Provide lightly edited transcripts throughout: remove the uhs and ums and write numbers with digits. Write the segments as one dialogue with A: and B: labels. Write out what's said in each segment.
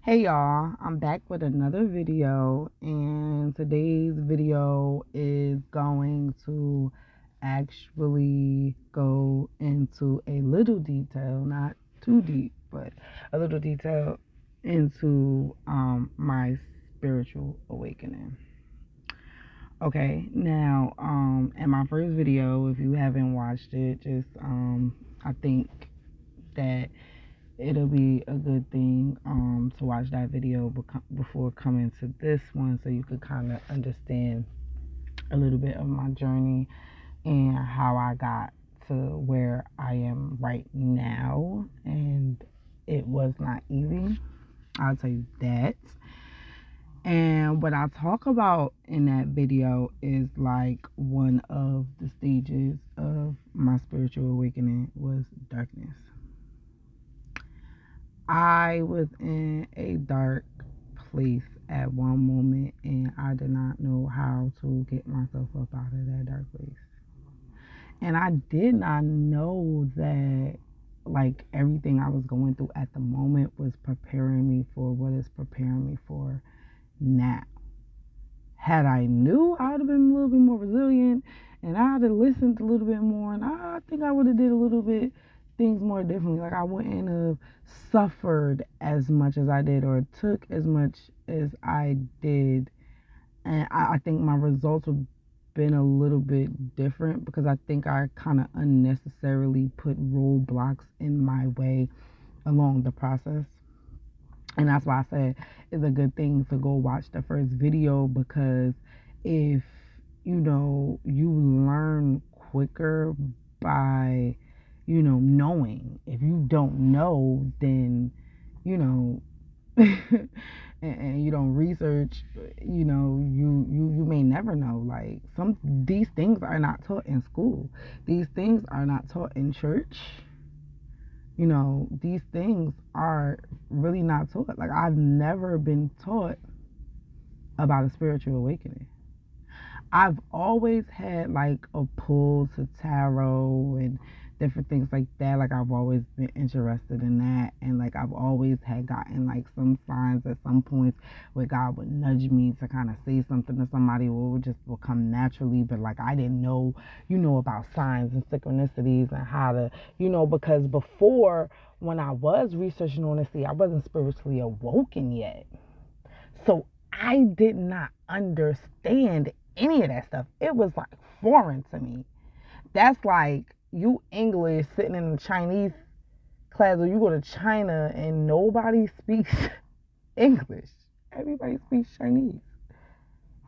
A: Hey y'all, I'm back with another video, and today's video is going to actually go into a little detail, not too deep, but a little detail into my spiritual awakening. Okay, now in my first video, if you haven't watched it, just I think that it'll be a good thing to watch that video before coming to this one, so you could kind of understand a little bit of my journey and how I got to where I am right now. And it was not easy, I'll tell you that. And what I talk about in that video is like one of the stages of my spiritual awakening was darkness. I was in a dark place at one moment, and I did not know how to get myself up out of that dark place. And I did not know that like everything I was going through at the moment was preparing me for what is preparing me for now. Had I knew, I would have been a little bit more resilient, and I'd have listened a little bit more, and I think I would have did a little bit things more differently. Like I wouldn't have suffered as much as I did, or took as much as I did, and I think my results would have been a little bit different, because I think I kind of unnecessarily put roadblocks in my way along the process. And that's why I said it's a good thing to go watch the first video, because if you learn quicker by knowing. If you don't know, then and you don't research, you may never know. Like these things are not taught in school. These things are not taught in church. These things are really not taught. Like I've never been taught about a spiritual awakening. I've always had like a pull to tarot and different things like that. Like I've always been interested in that, and like I've always had gotten like some signs at some points where God would nudge me to kind of say something to somebody, or it would come naturally. But like I didn't know, about signs and synchronicities and how to, because before, when I was researching on this, I wasn't spiritually awoken yet. So I did not understand any of that stuff. It was like foreign to me. That's like you English sitting in a Chinese class, or you go to China and nobody speaks English. Everybody speaks Chinese.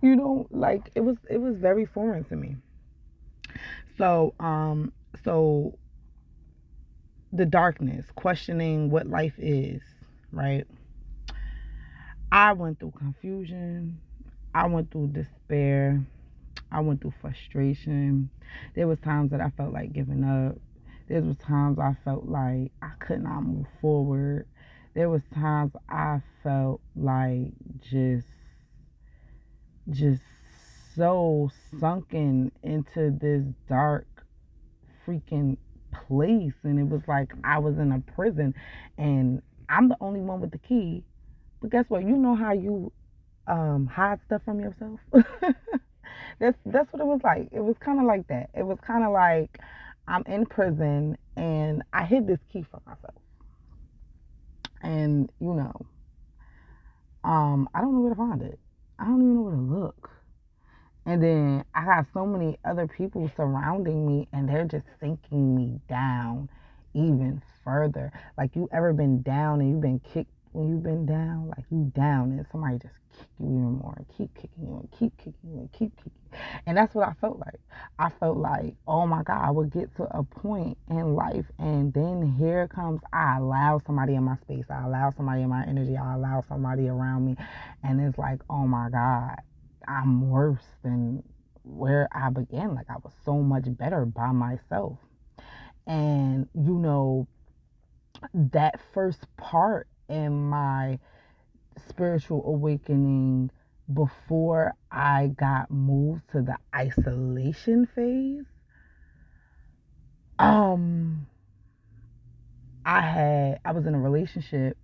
A: Like it was very foreign to me. So so the darkness, questioning what life is, right? I went through confusion. I went through despair. I went through frustration. There was times that I felt like giving up. There was times I felt like I could not move forward. There was times I felt like just so sunken into this dark freaking place, and it was like I was in a prison, and I'm the only one with the key. But guess what? You know how you hide stuff from yourself? That's what it was like. It was kind of like that. It was kind of like I'm in prison and I hid this key from myself. And I don't know where to find it. I don't even know where to look. And then I got so many other people surrounding me, and they're just sinking me down even further. Like, you ever been down and you've been kicked when you've been down? Like, you down and somebody just kick you even more and keep kicking you and keep kicking you and keep kicking you. And that's what I felt like. I felt like, oh my God, I would get to a point in life, and then here comes, I allow somebody in my space. I allow somebody in my energy. I allow somebody around me. And it's like, oh my God, I'm worse than where I began. Like I was so much better by myself. And that first part in my spiritual awakening, before I got moved to the isolation phase, I was in a relationship,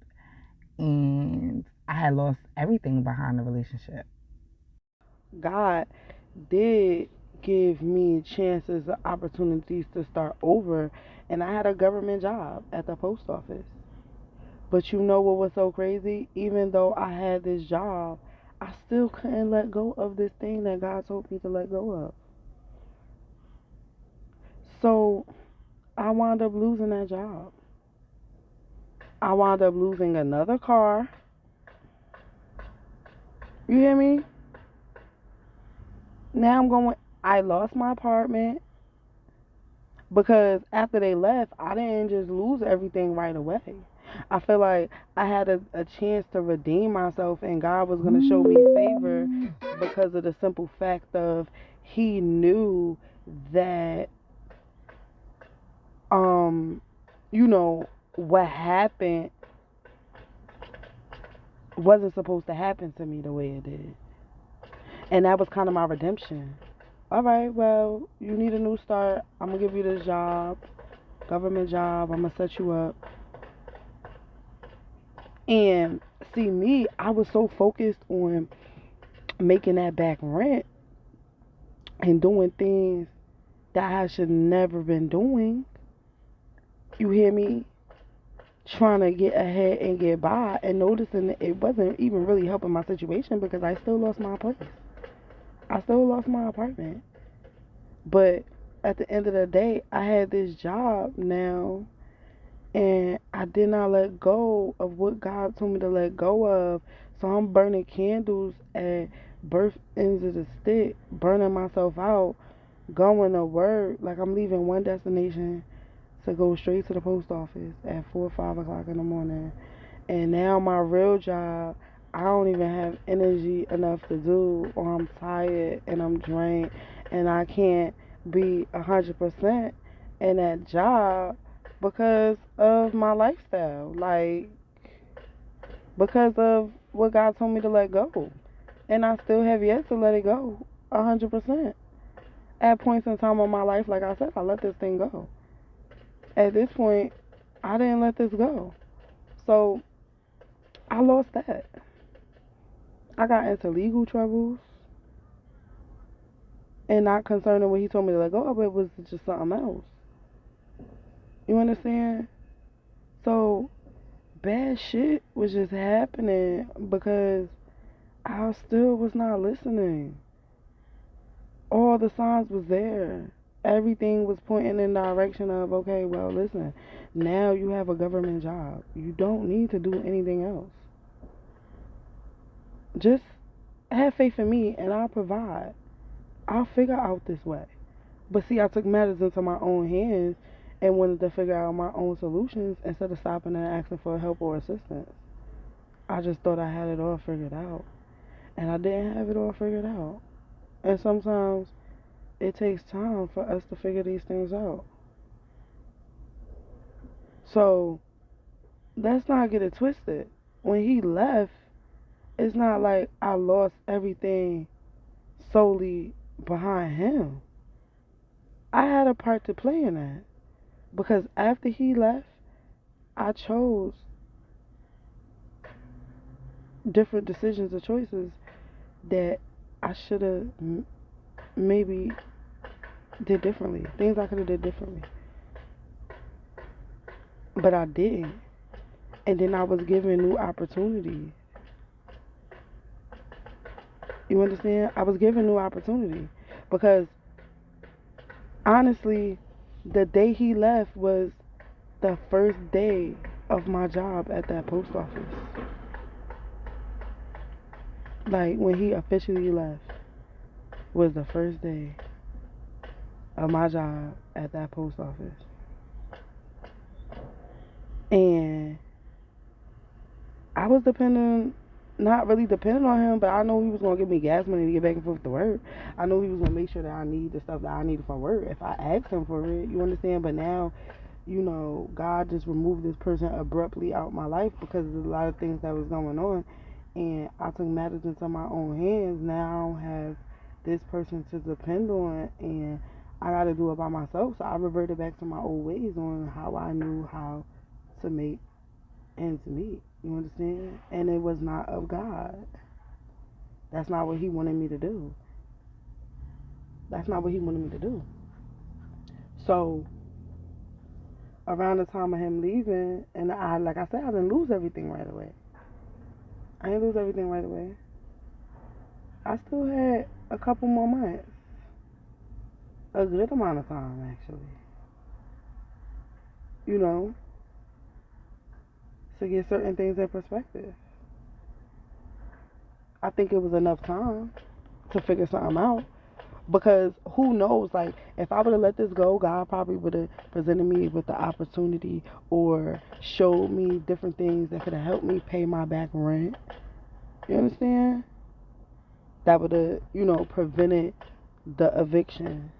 A: and I had lost everything behind the relationship. God did give me chances and opportunities to start over, and I had a government job at the post office. But you know what was so crazy? Even though I had this job, I still couldn't let go of this thing that God told me to let go of. So I wound up losing that job. I wound up losing another car. You hear me? Now I lost my apartment because after they left, I didn't just lose everything right away. I feel like I had a chance to redeem myself, and God was going to show me favor because of the simple fact of He knew that, what happened wasn't supposed to happen to me the way it did. And that was kind of my redemption. All right, well, you need a new start. I'm going to give you this job, government job. I'm going to set you up. And see, me, I was so focused on making that back rent and doing things that I should never been doing. You hear me? Trying to get ahead and get by, and noticing that it wasn't even really helping my situation because I still lost my place. I still lost my apartment. But at the end of the day, I had this job now, and I did not let go of what God told me to let go of. So I'm burning candles at both ends of the stick, burning myself out, going to work. Like, I'm leaving one destination to go straight to the post office at 4 or 5 o'clock in the morning. And now my real job, I don't even have energy enough to do, or I'm tired and I'm drained and I can't be 100% in that job because of my lifestyle. Like, because of what God told me to let go. And I still have yet to let it go 100%. At points in time of my life, like I said, I let this thing go. At this point, I didn't let this go. So I lost that. I got into legal troubles. And not concerning what He told me to let go of, it was just something else. You understand? So bad shit was just happening because I still was not listening. All the signs was there. Everything was pointing in the direction of, okay, well, listen, now you have a government job. You don't need to do anything else. Just have faith in me and I'll provide. I'll figure out this way. But see, I took matters into my own hands and wanted to figure out my own solutions instead of stopping and asking for help or assistance. I just thought I had it all figured out. And I didn't have it all figured out. And sometimes it takes time for us to figure these things out. So let's not get it twisted. When He left, it's not like I lost everything solely behind Him. I had a part to play in that. Because after He left, I chose different decisions or choices that I should have maybe did differently. Things I could have did differently. But I didn't. And then I was given new opportunities. You understand? I was given new opportunity. Because honestly, the day He left was the first day of my job at that post office. Like, when He officially left was the first day of my job at that post office. And I was not really dependent on Him, but I know He was going to give me gas money to get back and forth to work. I know He was going to make sure that I need the stuff that I needed for work if I asked Him for it. You understand? But now, God just removed this person abruptly out my life because of a lot of things that was going on. And I took matters into my own hands. Now I don't have this person to depend on, and I got to do it by myself. So I reverted back to my old ways on how I knew how to make ends meet. You understand? And it was not of God. That's not what he wanted me to do. That's not what he wanted me to do. So around the time of him leaving, and like I said, I didn't lose everything right away. I didn't lose everything right away. I still had a couple more months. A good amount of time, actually. You know, to get certain things in perspective. I think it was enough time to figure something out. Because who knows, like, if I would have let this go, God probably would have presented me with the opportunity or showed me different things that could have helped me pay my back rent. You understand? That would have, prevented the eviction.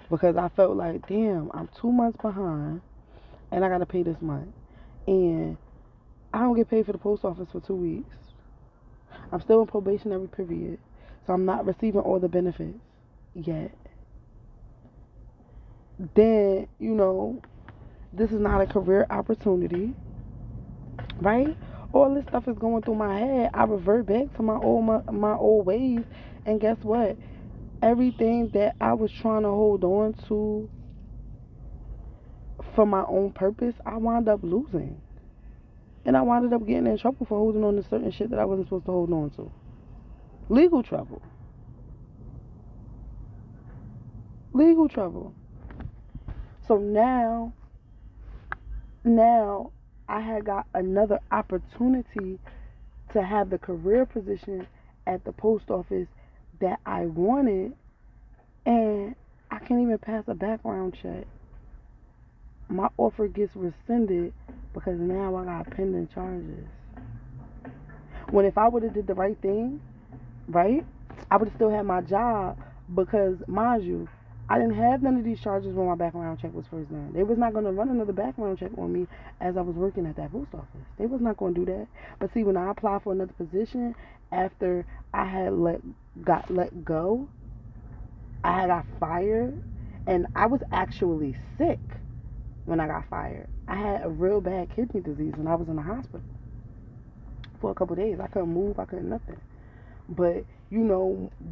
A: Because I felt like, damn, I'm 2 months behind and I got to pay this month. And I don't get paid for the post office for 2 weeks. I'm still in probationary period. So I'm not receiving all the benefits yet. Then, this is not a career opportunity, right? All this stuff is going through my head. I revert back to my old ways, and guess what? Everything that I was trying to hold on to for my own purpose, I wound up losing, and I wound up getting in trouble for holding on to certain shit that I wasn't supposed to hold on to. Legal trouble. So now I had got another opportunity to have the career position at the post office that I wanted, and I can't even pass a background check. My offer gets rescinded because now I got pending charges. When if I would have did the right thing, right, I would have still had my job because, mind you, I didn't have none of these charges when my background check was first done. They was not going to run another background check on me as I was working at that post office. They was not going to do that. But see, when I applied for another position after I had got let go, I had got fired, and I was actually sick when I got fired. I had a real bad kidney disease, and I was in the hospital for a couple of days. I couldn't move. I couldn't nothing. But,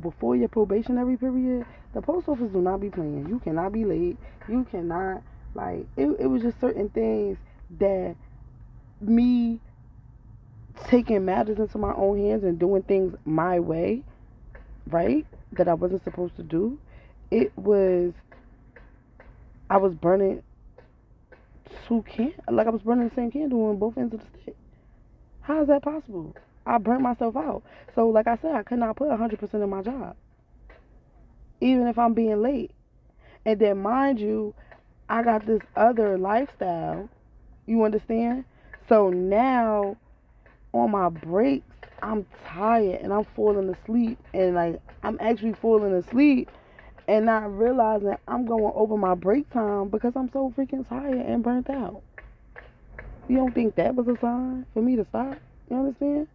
A: before your probationary period, the post office do not be playing. You cannot be late. You cannot, it was just certain things that me taking matters into my own hands and doing things my way, right, that I wasn't supposed to do. I was burning I was burning the same candle on both ends of the stick. How is that possible? I burnt myself out. So, like I said, I could not put 100% in my job, even if I'm being late. And then, mind you, I got this other lifestyle. You understand? So now, on my breaks, I'm tired and I'm falling asleep. And, I'm actually falling asleep and not realizing I'm going over my break time because I'm so freaking tired and burnt out. You don't think that was a sign for me to stop? You understand?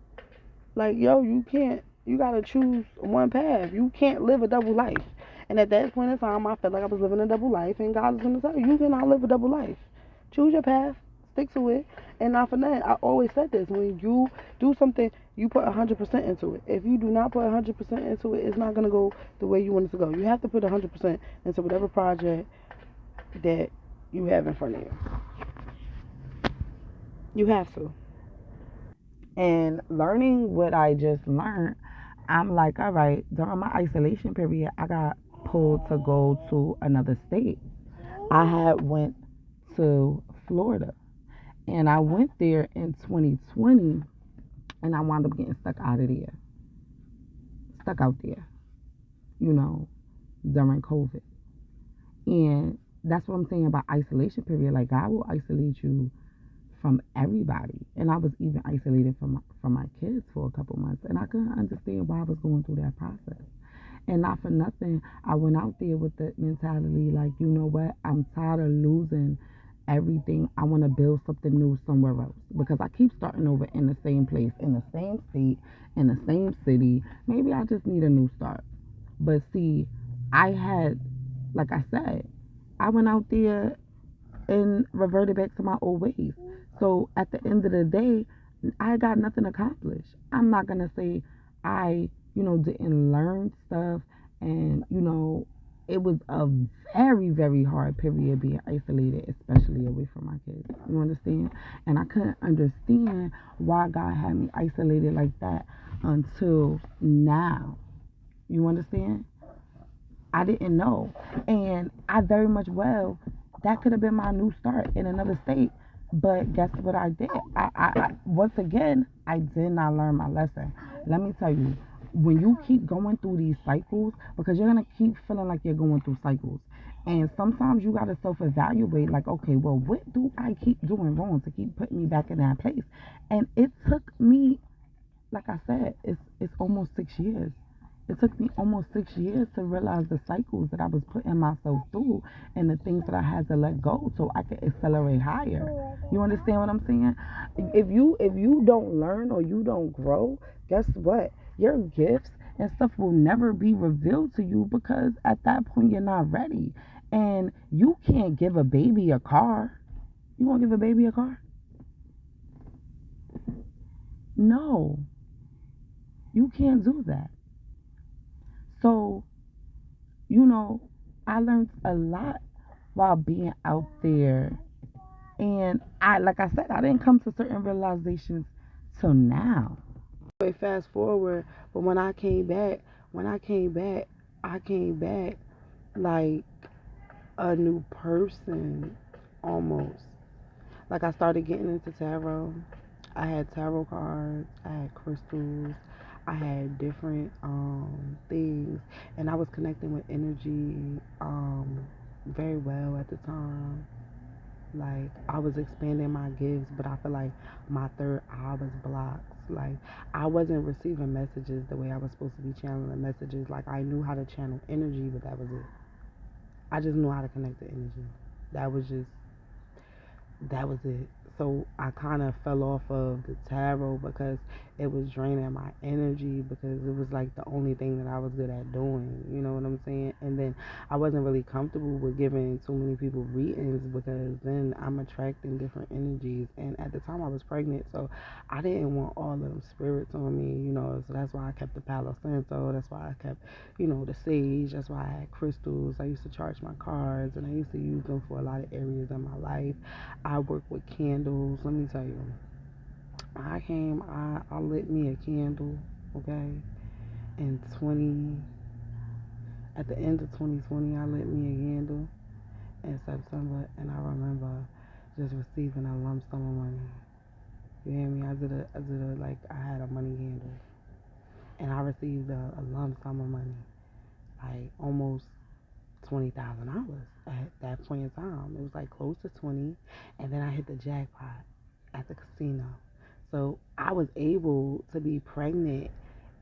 A: You gotta choose one path. You can't live a double life. And at that point in time, I felt like I was living a double life, and God was gonna tell you cannot live a double life. Choose your path, stick to it, and not for nothing. I always said this: when you do something, you put 100% into it. If you do not put 100% into it, it's not gonna go the way you want it to go. You have to put 100% into whatever project that you have in front of you. You have to. And learning what I just learned, I'm like, all right, during my isolation period, I got pulled to go to another state. I had went to Florida, and I went there in 2020, and I wound up getting stuck out there, during COVID. And that's what I'm saying about isolation period. Like, God will isolate you from everybody. And I was even isolated from my kids for a couple months, and I couldn't understand why I was going through that process. And not for nothing, I went out there with the mentality like, you know what, I'm tired of losing everything. I want to build something new somewhere else, because I keep starting over in the same place, in the same state, in the same city. Maybe I just need a new start. But see, like I said, I went out there and reverted back to my old ways. So at the end of the day, I got nothing accomplished. I'm not gonna say I, didn't learn stuff, and it was a very, very hard period being isolated, especially away from my kids. You understand? And I couldn't understand why God had me isolated like that until now. You understand? I didn't know. And I very much well, that could have been my new start in another state. But guess what I did? Once again, I did not learn my lesson. Let me tell you, when you keep going through these cycles, because you're going to keep feeling like you're going through cycles. And sometimes you got to self evaluate, like, okay, well, what do I keep doing wrong to keep putting me back in that place? And it took me, like I said, it's almost 6 years. It took me almost 6 years to realize the cycles that I was putting myself through and the things that I had to let go so I could accelerate higher. You understand what I'm saying? If you don't learn or you don't grow, guess what? Your gifts and stuff will never be revealed to you because at that point you're not ready. And you can't give a baby a car. You want to give a baby a car? No, you can't do that. So, I learned a lot while being out there. And like I said, I didn't come to certain realizations till now. Wait, fast forward, but when I came back, I came back like a new person almost. Like I started getting into tarot. I had tarot cards, I had crystals, I had different things, and I was connecting with energy very well at the time. Like I was expanding my gifts, but I feel like my third eye was blocked. Like I wasn't receiving messages the way I was supposed to be channeling messages. Like I knew how to channel energy, but that was it. I just knew how to connect the energy. That was just that was it. So I kind of fell off of the tarot because it was draining my energy because it was like the only thing that I was good at doing. You know what I'm saying? And then I wasn't really comfortable with giving too many people readings because then I'm attracting different energies. And at the time I was pregnant, so I didn't want all of them spirits on me. So that's why I kept the Palo Santo. That's why I kept, the sage. That's why I had crystals. I used to charge my cards and I used to use them for a lot of areas in my life. I work with candles. Let me tell you, I lit me a candle, okay? In 20, at the end of 2020, I lit me a candle in September, and I remember just receiving a lump sum of money. You hear me? I had a money candle, and I received a lump sum of money, like almost $20,000 at that point in time. It was like close to 20, and then I hit the jackpot at the casino. So I was able to be pregnant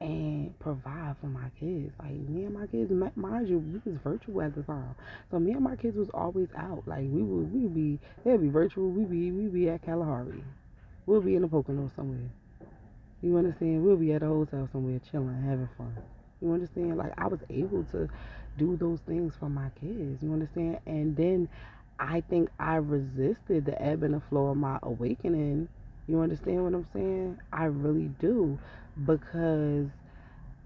A: and provide for my kids. Like me and my kids, mind you, we was virtual at the time. So me and my kids was always out. Like they'd be virtual. We be at Kalahari. We'll be in the Pocono somewhere. You understand? We'll be at a hotel somewhere chilling, having fun. You understand? Like I was able to do those things for my kids. You understand? And then I think I resisted the ebb and the flow of my awakening. You understand what I'm saying? I really do, because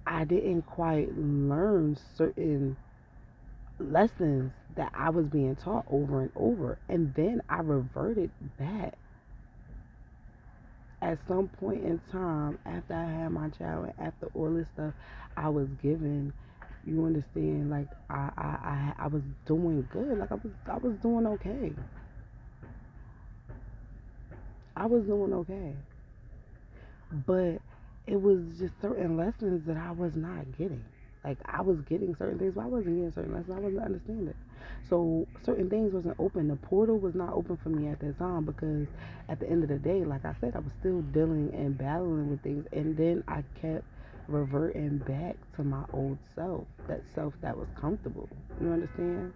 A: I didn't quite learn certain lessons that I was being taught over and over. And then I reverted back at some point in time after I had my child and after all this stuff I was given. You understand? Like I was doing good. Like I was doing okay. I was doing okay. But it was just certain lessons that I was not getting. Like I was getting certain things, but I wasn't getting certain lessons. I wasn't understanding. So certain things wasn't open. The portal was not open for me at that time because at the end of the day, like I said, I was still dealing and battling with things, and then I kept reverting back to my old self, that self that was comfortable. You understand?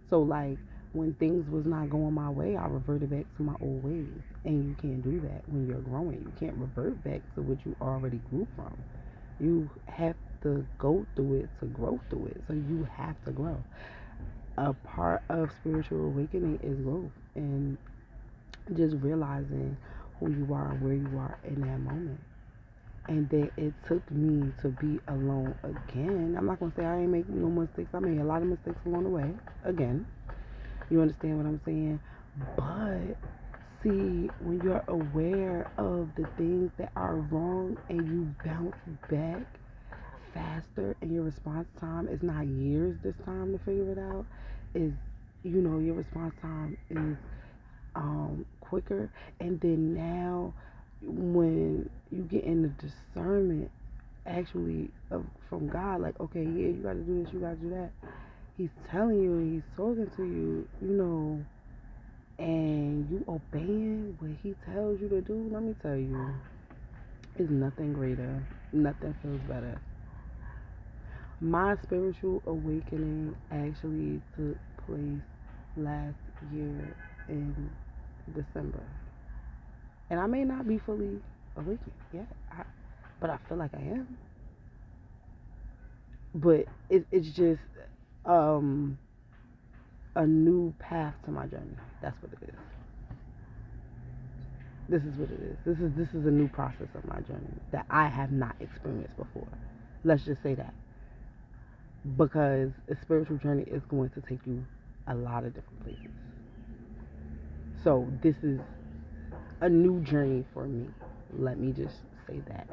A: So like when things was not going my way, I reverted back to my old ways. And you can't do that when you're growing. You can't revert back to what you already grew from. You have to go through it to grow through it. So you have to grow. A part of spiritual awakening is growth. And just realizing who you are and where you are in that moment. And then it took me to be alone again. I'm not going to say I ain't making no mistakes. I made a lot of mistakes along the way. Again. You understand what I'm saying? But see, when you're aware of the things that are wrong and you bounce back faster and your response time is not years this time to figure it out, is, your response time is quicker. And then now when you get in the discernment actually from God, like, okay, yeah, you got to do this, you got to do that. He's telling you, he's talking to you, and you obeying what he tells you to do. Let me tell you, it's nothing greater. Nothing feels better. My spiritual awakening actually took place last year in December. And I may not be fully awakened yet, but I feel like I am. But it's just a new path to my journey. That's what it is. This is what it is. This is a new process of my journey that I have not experienced before. Let's just say that. Because a spiritual journey is going to take you a lot of different places. So this is a new journey for me. Let me just say that.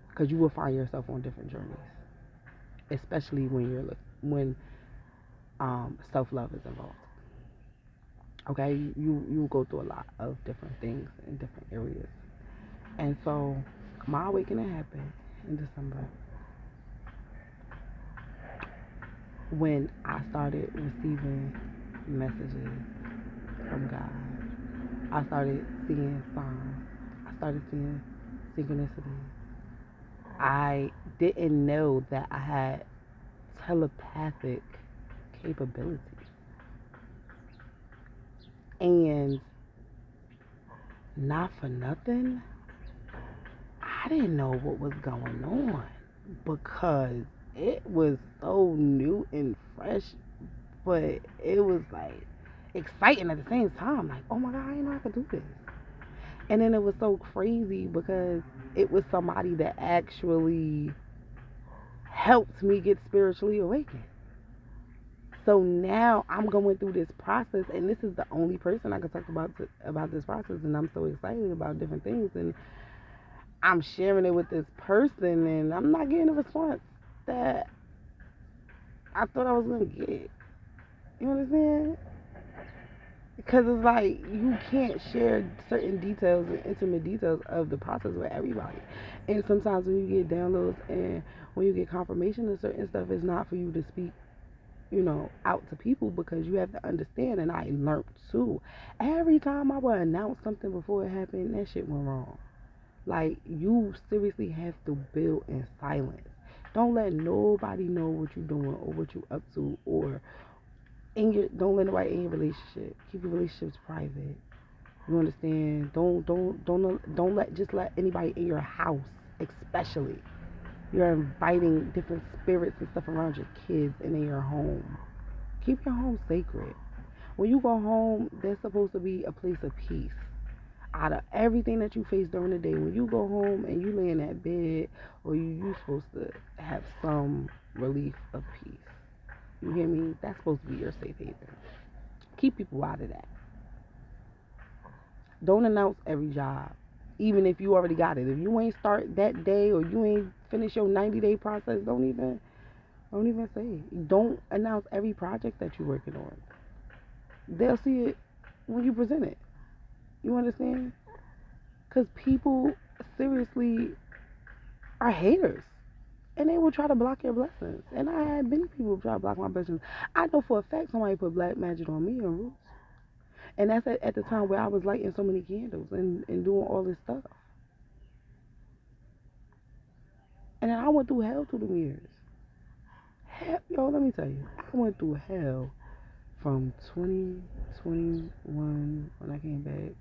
A: Because you will find yourself on different journeys. Especially when self-love is involved. Okay, you go through a lot of different things in different areas. And so my awakening happened in December when I started receiving messages from God. I started seeing signs. I started seeing synchronicities. I didn't know that I had telepathic capabilities. And not for nothing, I didn't know what was going on because it was so new and fresh, but it was like exciting at the same time. Like, oh my God, I didn't know I could do this. And then it was so crazy because it was somebody that actually helped me get spiritually awakened. So now I'm going through this process, and this is the only person I can talk about this process, and I'm so excited about different things, and I'm sharing it with this person, and I'm not getting a response that I thought I was going to get. You understand? Because it's like you can't share certain details and intimate details of the process with everybody. And sometimes when you get downloads and when you get confirmation of certain stuff, it's not for you to speak out to people, because you have to understand, and I learned too. Every time I would announce something before it happened, that shit went wrong. Like, you seriously have to build in silence. Don't let nobody know what you're doing or what you're up to, or don't let nobody in your relationship. Keep your relationships private. You understand? Don't let anybody in your house, especially. You're inviting different spirits and stuff around your kids and in your home. Keep your home sacred. When you go home, there's supposed to be a place of peace. Out of everything that you face during the day, when you go home and you lay in that bed, or you're supposed to have some relief of peace. You hear me? That's supposed to be your safe haven. Keep people out of that. Don't announce every job, even if you already got it. If you ain't start that day, or you ain't finish your 90-day process, don't even say it. Don't announce every project that you're working on. They'll see it when you present it. You understand? Because people seriously are haters, and they will try to block your blessings. And I had many people try to block my blessings. I know for a fact somebody put black magic on me and Roots. And that's at the time where I was lighting so many candles and doing all this stuff. And then I went through hell through the years. Hell, let me tell you, I went through hell from 2021 when I came back.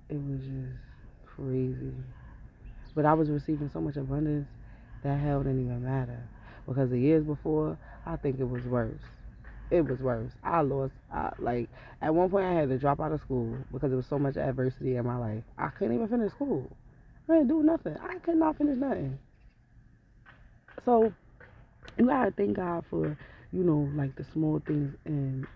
A: It was just crazy. But I was receiving so much abundance that hell didn't even matter. Because the years before, I think it was worse. it was worse. Like, at one point I had to drop out of school because there was so much adversity in my life. I couldn't even finish school. I didn't do nothing. I could not finish nothing. So you gotta thank God for, like the small things and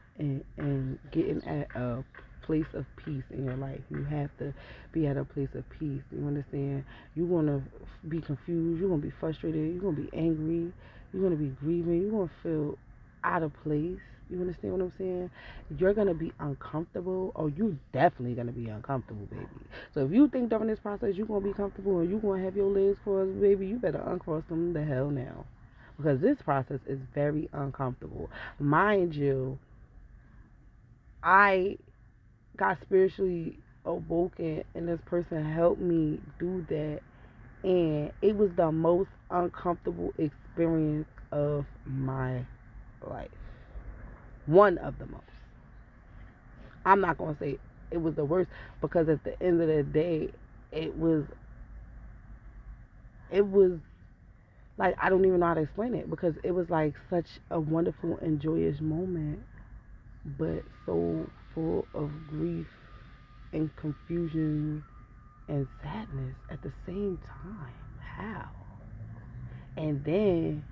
A: getting at a place of peace in your life. You have to be at a place of peace. You understand? You're gonna be confused. You're gonna be frustrated. You're gonna be angry. You're gonna be grieving. You're gonna feel out of place. You understand what I'm saying? You're gonna be uncomfortable. Oh, you definitely gonna be uncomfortable, baby. So if you think during this process you're gonna be comfortable and you're gonna have your legs crossed, baby, you better uncross them the hell now. Because this process is very uncomfortable. Mind you, I got spiritually awoken and this person helped me do that, and it was the most uncomfortable experience of my life. One of the most. I'm not going to say it was the worst, because at the end of the day, it was like, I don't even know how to explain it, because it was like such a wonderful and joyous moment, but so full of grief and confusion and sadness at the same time. How? And then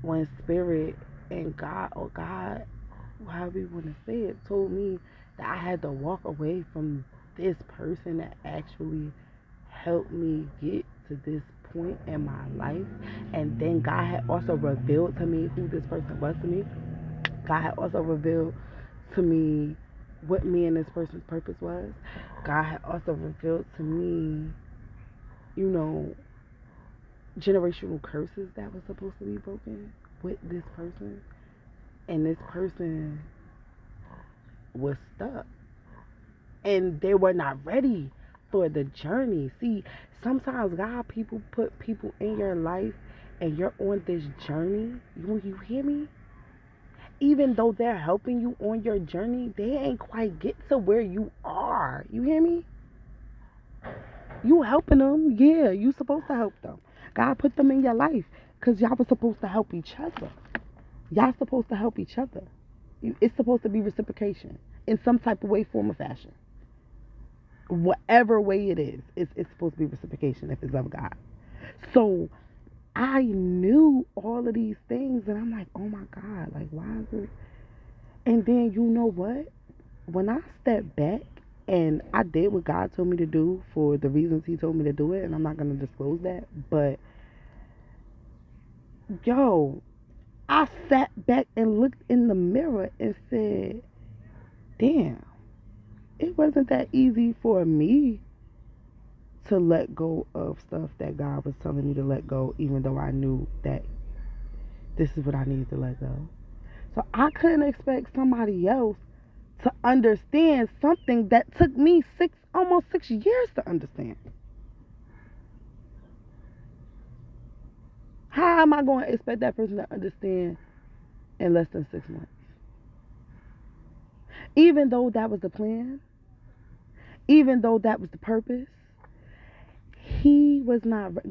A: when Spirit and God, or God, however you want to say it, told me that I had to walk away from this person that actually helped me get to this point in my life. And then God had also revealed to me who this person was to me. God had also revealed to me what me and this person's purpose was. God had also revealed to me, generational curses that was supposed to be broken with this person. And this person was stuck. And they were not ready for the journey. See, sometimes God, people put people in your life and you're on this journey. You hear me? Even though they're helping you on your journey, they ain't quite get to where you are. You hear me? You helping them. Yeah, you supposed to help them. God put them in your life because y'all was supposed to help each other. Y'all supposed to help each other. It's supposed to be reciprocation in some type of way, form, or fashion. Whatever way it is, it's supposed to be reciprocation if it's of God. So I knew all of these things, and I'm like, oh my God, like, why is it? And then, you know what? When I stepped back and I did what God told me to do for the reasons He told me to do it, and I'm not going to disclose that, but I sat back and looked in the mirror and said, damn, it wasn't that easy for me to let go of stuff that God was telling me to let go, even though I knew that this is what I needed to let go. So I couldn't expect somebody else to understand something that took me almost 6 years to understand. How am I going to expect that person to understand in less than 6 months? Even though that was the plan, even though that was the purpose,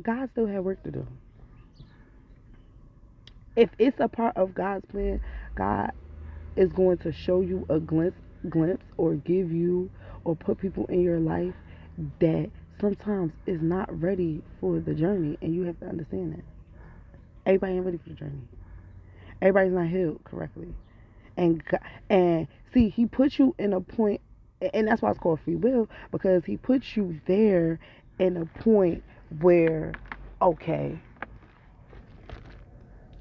A: God still had work to do. If it's a part of God's plan, God is going to show you a glimpse or give you or put people in your life that sometimes is not ready for the journey, and you have to understand that. Everybody ain't ready for the journey. Everybody's not healed correctly. And see, He puts you in a point, and that's why it's called free will, because He puts you there in a point where, okay,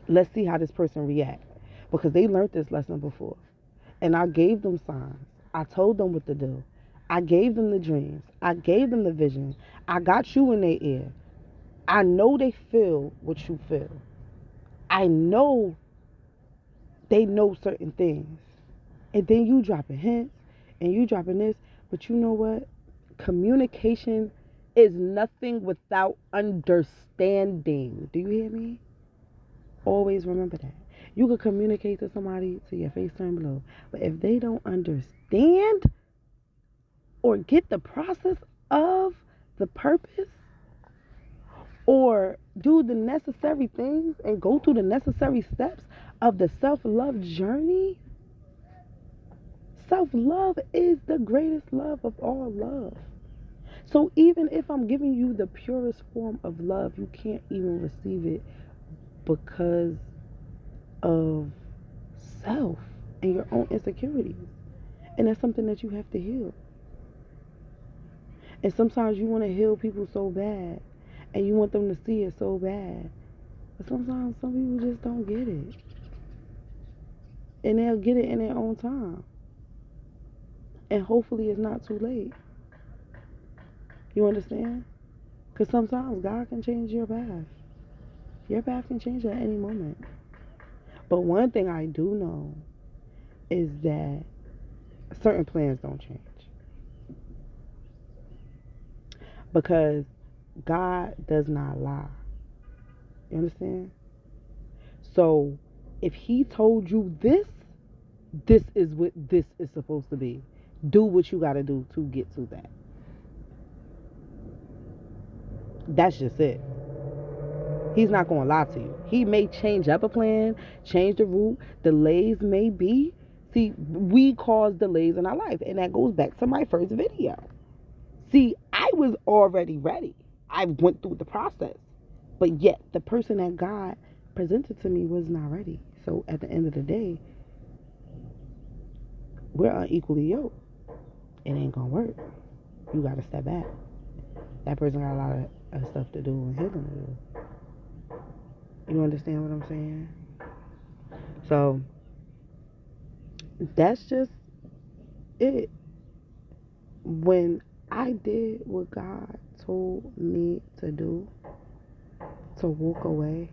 A: let's see how this person reacts, because they learned this lesson before. And I gave them signs. I told them what to do. I gave them the dreams. I gave them the vision. I got you in their ear. I know they feel what you feel. I know they know certain things. And then you dropping hints and you dropping this. But you know what? Communication is nothing without understanding. Do you hear me? Always remember that. You can communicate to somebody till your face turn blue. But if they don't understand or get the process of the purpose, or do the necessary things and go through the necessary steps of the self-love journey, Self-love is the greatest love of all love. So even if I'm giving you the purest form of love, you can't even receive it because of self and your own insecurities. And that's something that you have to heal. And sometimes you want to heal people so bad, and you want them to see it so bad. But sometimes some people just don't get it. And they'll get it in their own time. And hopefully it's not too late. You understand? Because sometimes God can change your path. Your path can change at any moment. But one thing I do know is that certain plans don't change. Because God does not lie. You understand? So if he told you this is what this is supposed to be. Do what you got to do to get to that. That's just it. He's not going to lie to you. He may change up a plan, change the route. Delays may be. See, we cause delays in our life. And that goes back to my first video. See, I was already ready. I went through the process. But yet, the person that God presented to me was not ready. So at the end of the day, we're unequally yoked. It ain't going to work. You got to step back. That person got a lot of stuff to do and healing to do. You understand what I'm saying? So, that's just it. When I did what God told me to do, to walk away,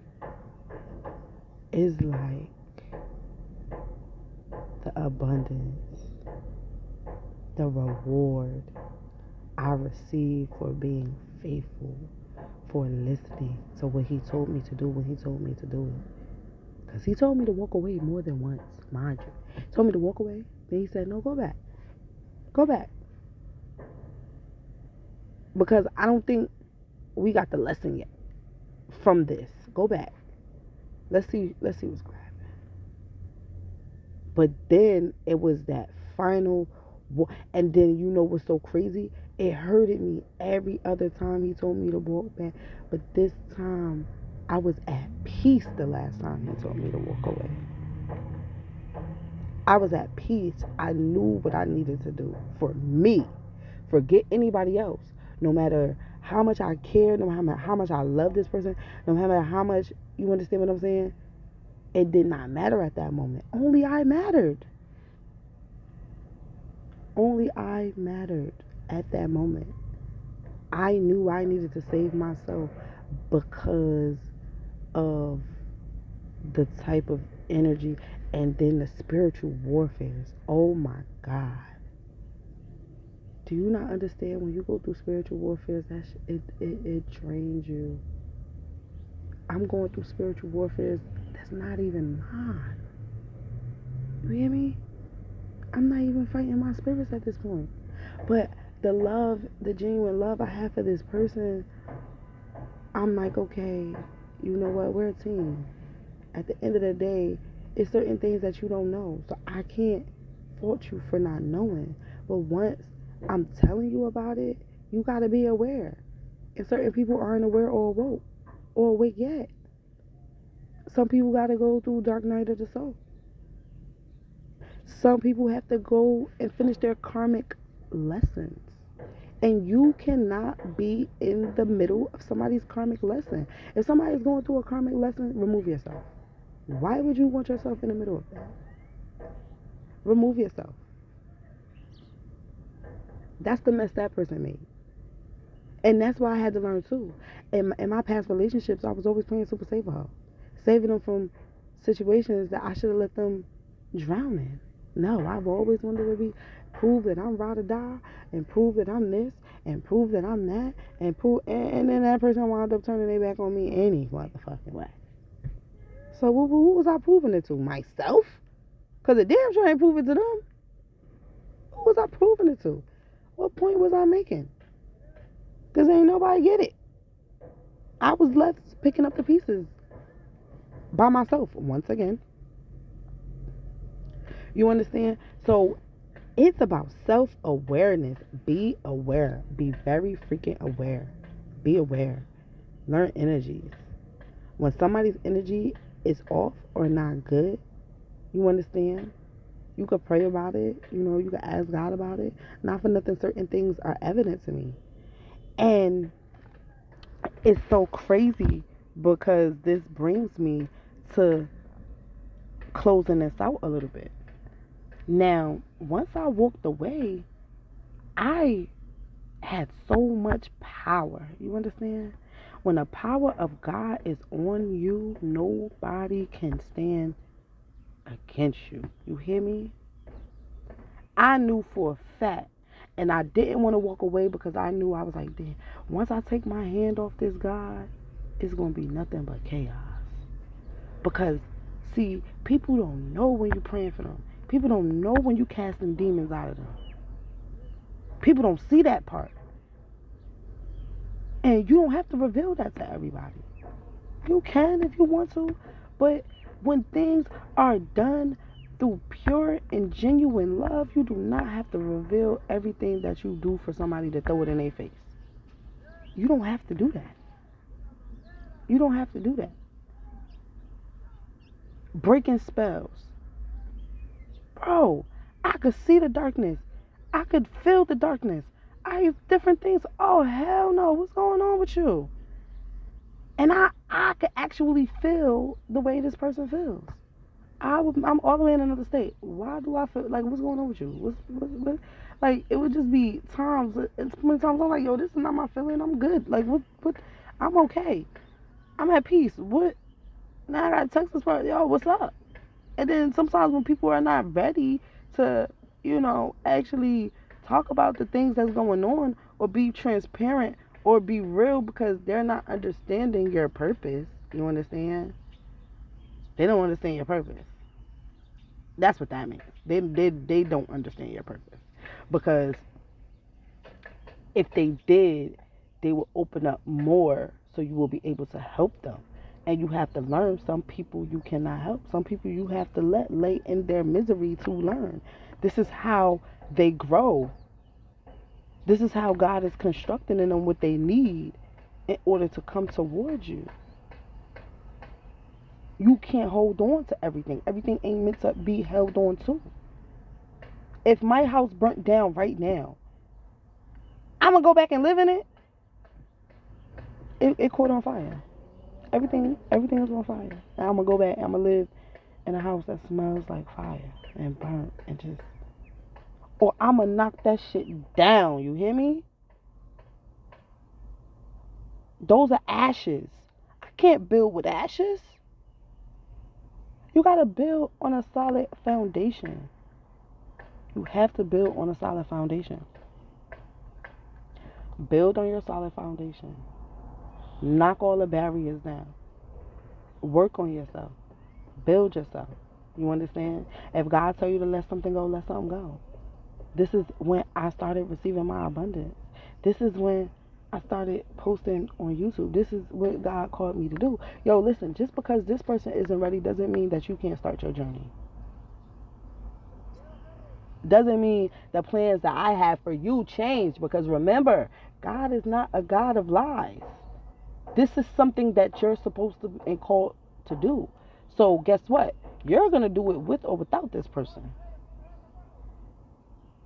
A: is like the abundance, the reward I receive for being faithful, for listening to what he told me to do when he told me to do it. Because he told me to walk away more than once, mind you. He told me to walk away. Then he said, no, go back. Go back. Because I don't think we got the lesson yet from this. Go back. Let's see what's grabbing. But then it was that final, and then you know what's so crazy? It hurted me every other time he told me to walk back. But this time, I was at peace the last time he told me to walk away. I was at peace. I knew what I needed to do for me. Forget anybody else. No matter how much I care, no matter how much I love this person, no matter how much, you understand what I'm saying? It did not matter at that moment. Only I mattered. Only I mattered at that moment. I knew I needed to save myself because of the type of energy and then the spiritual warfare. Oh my God. Do you not understand when you go through spiritual warfare, it drains you? I'm going through spiritual warfare that's not even mine. You hear me? I'm not even fighting my spirits at this point. But the love, the genuine love I have for this person, I'm like, okay, you know what? We're a team. At the end of the day, it's certain things that you don't know. So I can't fault you for not knowing. But once I'm telling you about it, you got to be aware. And certain people aren't aware or awoke or awake yet. Some people got to go through dark night of the soul. Some people have to go and finish their karmic lessons. And you cannot be in the middle of somebody's karmic lesson. If somebody's going through a karmic lesson, remove yourself. Why would you want yourself in the middle of that? Remove yourself. That's the mess that person made. And that's why I had to learn too. In my past relationships, I was always playing super safe for her. Saving them from situations that I should have let them drown in. No, I've always wanted to prove that I'm ride or die, and prove that I'm this, and prove that I'm that, and then that person wound up turning their back on me any motherfucking way. So who was I proving it to? Myself? Because the damn sure ain't prove it to them. Who was I proving it to? What point was I making? Because ain't nobody get it. I was left picking up the pieces by myself once again. You understand? So It's about self-awareness. Be aware. Be very freaking aware. Be aware. Learn energies. When somebody's energy is off or not good, you understand? You could pray about it. You could ask God about it. Not for nothing, certain things are evident to me. And it's so crazy because this brings me to closing this out a little bit. Now, once I walked away, I had so much power. You understand? When the power of God is on you, nobody can stand against you. You hear me? I knew for a fact, and I didn't want to walk away because I knew, I was like, damn, once I take my hand off this God, it's going to be nothing but chaos. Because, see, people don't know when you're praying for them. People don't know when you're casting demons out of them. People don't see that part. And you don't have to reveal that to everybody. You can if you want to. But when things are done through pure and genuine love, you do not have to reveal everything that you do for somebody to throw it in their face. You don't have to do that. You don't have to do that. Breaking spells. Bro, I could see the darkness. I could feel the darkness. Different things. Oh, hell no. What's going on with you? And I could actually feel the way this person feels. I'm all the way in another state. Why do I feel like, what's going on with you? What? Like, it would just be times, and so many times I'm like, yo, this is not my feeling. I'm good. Like, what? I'm okay. I'm at peace. What? Now I got to text this person, yo, what's up? And then sometimes when people are not ready to, actually talk about the things that's going on, or be transparent, or be real, because they're not understanding your purpose. You understand? They don't understand your purpose. That's what that means. They don't understand your purpose. Because if they did, they will open up more, so you will be able to help them. And you have to learn. Some people you cannot help. Some people you have to let lay in their misery to learn. This is how they grow. This is how God is constructing in them what they need in order to come towards you. You can't hold on to everything. Everything ain't meant to be held on to. If my house burnt down right now, I'm going to go back and live in it. It caught on fire. Everything is on fire. And I'm going to go back and I'm going to live in a house that smells like fire and burnt and just... Or I'm going to knock that shit down. You hear me? Those are ashes. I can't build with ashes. You got to build on a solid foundation. You have to build on a solid foundation. Build on your solid foundation. Knock all the barriers down. Work on yourself. Build yourself. You understand? If God tell you to let something go, let something go. This is when I started receiving my abundance. This is when I started posting on YouTube. This is what God called me to do. Yo, listen, just because this person isn't ready doesn't mean that you can't start your journey. Doesn't mean the plans that I have for you change, because remember, God is not a God of lies. This is something that you're supposed to and called to do. So guess what? You're going to do it with or without this person.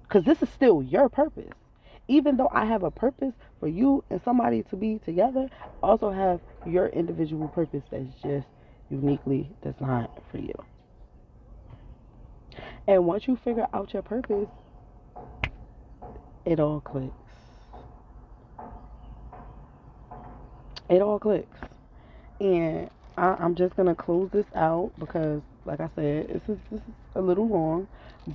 A: Because this is still your purpose. Even though I have a purpose for you and somebody to be together, I also have your individual purpose that's just uniquely designed for you. And once you figure out your purpose, it all clicks. It all clicks. And I'm just going to close this out because, like I said, this is a little long.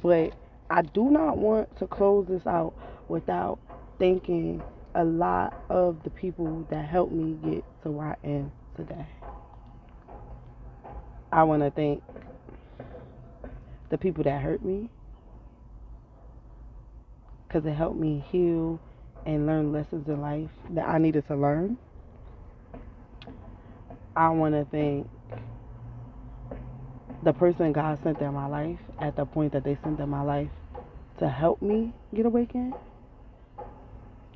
A: But I do not want to close this out without thanking a lot of the people that helped me get to where I am today. I want to thank the people that hurt me, because it helped me heal and learn lessons in life that I needed to learn. I want to thank the person God sent in my life at the point that they sent in my life to help me get awakened,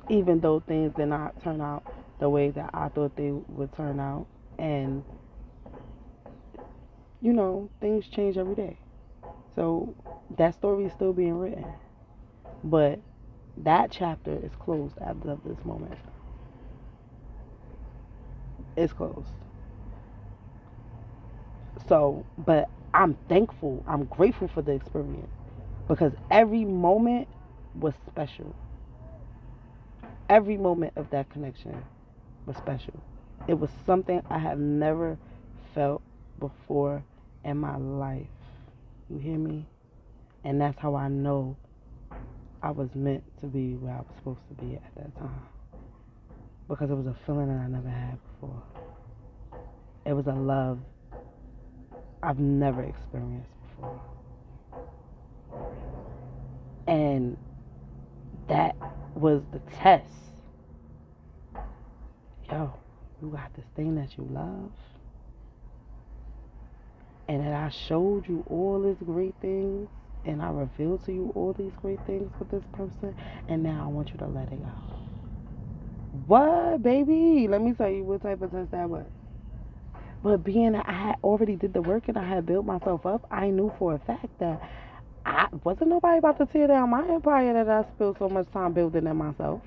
A: even though things did not turn out the way that I thought they would turn out. And, you know, things change every day. So that story is still being written. But that chapter is closed as of this moment. It's closed. So, but I'm thankful, I'm grateful for the experience, because every moment was special. Every moment of that connection was special. It was something I have never felt before in my life. You hear me? And that's how I know I was meant to be where I was supposed to be at that time. Because it was a feeling that I never had before. It was a love I've never experienced before. And that was the test. Yo, you got this thing that you love. And that I showed you all these great things. And I revealed to you all these great things with this person. And now I want you to let it go. What, baby? Let me tell you what type of test that was. But being that I had already did the work and I had built myself up, I knew for a fact that I wasn't nobody about to tear down my empire that I spent so much time building in myself.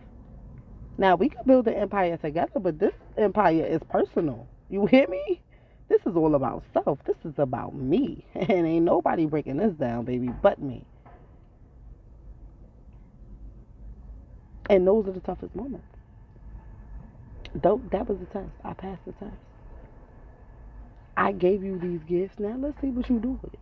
A: Now, we could build the empire together, but this empire is personal. You hear me? This is all about self. This is about me. And ain't nobody breaking this down, baby, but me. And those are the toughest moments. That was the test. I passed the test. I gave you these gifts. Now let's see what you do with it.